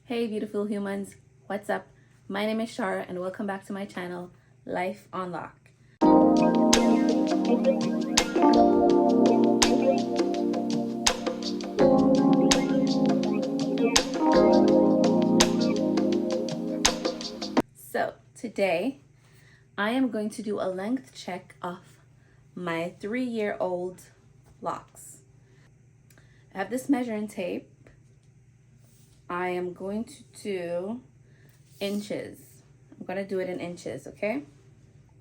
Hey beautiful humans, what's up? My name is Shara and welcome back to my channel, Life on Loc. So today I am going to do a length check of my 3-year-old locks. I have this measuring tape. I am going to do inches. I'm going to do it in inches, okay?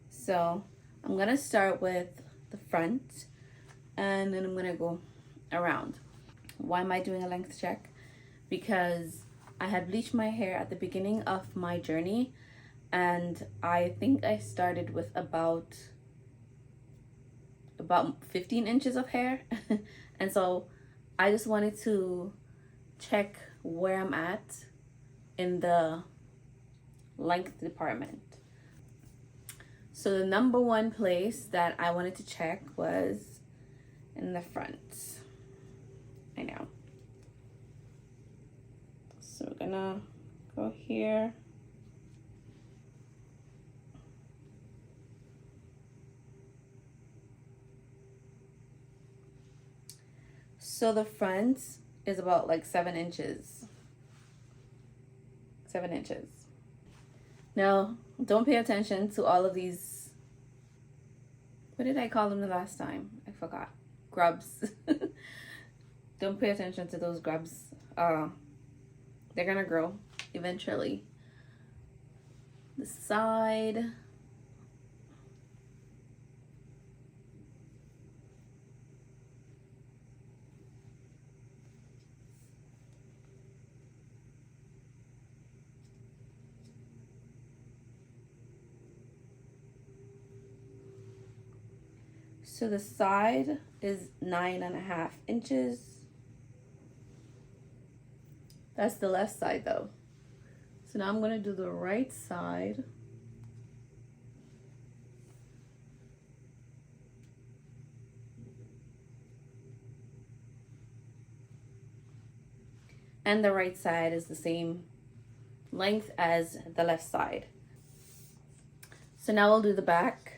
So I'm going to start with the front and then I'm going to go around. Why am I doing a length check? Because I had bleached my hair at the beginning of my journey and I think I started with about 15 inches of hair. And so I just wanted to check where I'm at in the length department. So the number one place that I wanted to check was in the front. I know. So we're gonna go here. So the front is about like 7 inches. 7 inches. Now, don't pay attention to all of these. What did I call them the last time? I forgot. Grubs. Don't pay attention to those grubs. They're gonna grow eventually. The side. So the side is 9.5 inches. That's the left side though. So now I'm gonna do the right side. And the right side is the same length as the left side. So now we'll do the back.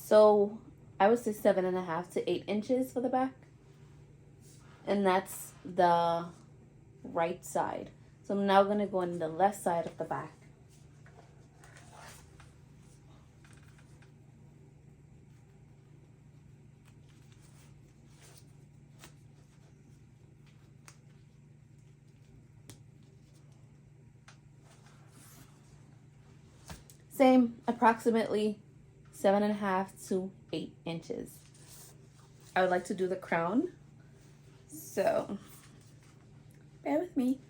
So I would say 7.5 to 8 inches for the back. And that's the right side. So I'm now gonna go on the left side of the back. Same, approximately 7.5 to 8 inches. I would like to do the crown. So bear with me.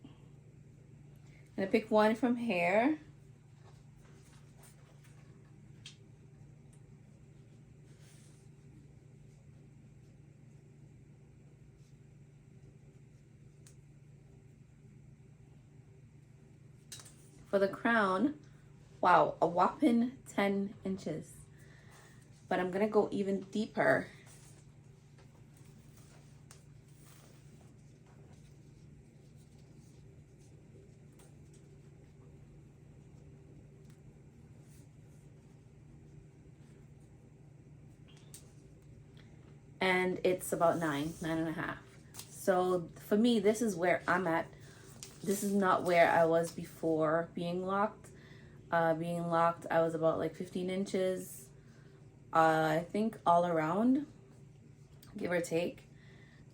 I'm gonna pick one from here. For the crown, wow, a whopping 10 inches. But I'm gonna go even deeper. And it's about 9.5. So for me, this is where I'm at. This is not where I was before being locked. Being locked, I was about like 15 inches. I think all around, give or take.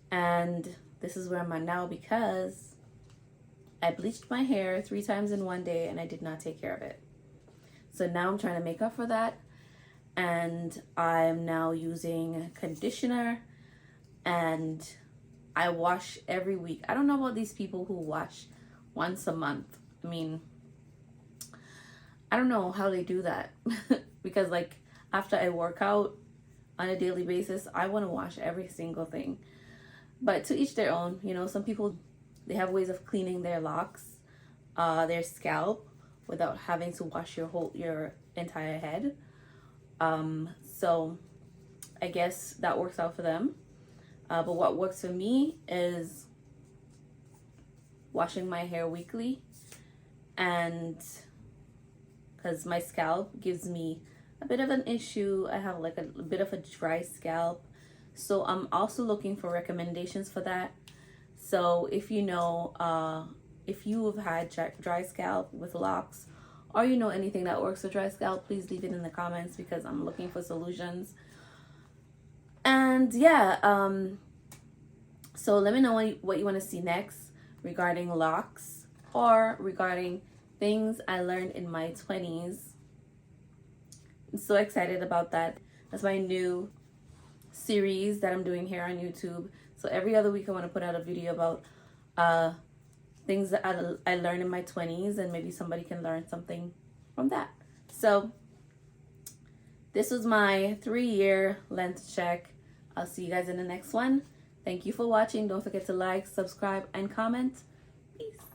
And this is where I'm at now because I bleached my hair 3 times in one day and I did not take care of it. So now I'm trying to make up for that. And I'm now using conditioner and I wash every week. I don't know about these people who wash once a month. I mean, I don't know how they do that because like after I work out on a daily basis, I want to wash every single thing. But to each their own. You know, some people, they have ways of cleaning their locks, their scalp, without having to wash your entire head. So I guess that works out for them. But what works for me is washing my hair weekly, and because my scalp gives me a bit of an issue. I have like a bit of a dry scalp. So I'm also looking for recommendations for that. So if you know, if you have had dry scalp with locks, or you know anything that works for dry scalp, please leave it in the comments because I'm looking for solutions. And yeah, so let me know what you want to see next regarding locks or regarding things I learned in my 20s. I'm so excited about that. That's my new series that I'm doing here on YouTube. So every other week I want to put out a video about things that I learned in my 20s, and maybe somebody can learn something from that. So this was my 3-year length check. I'll see you guys in the next one. Thank you for watching. Don't forget to like, subscribe, and comment. Peace.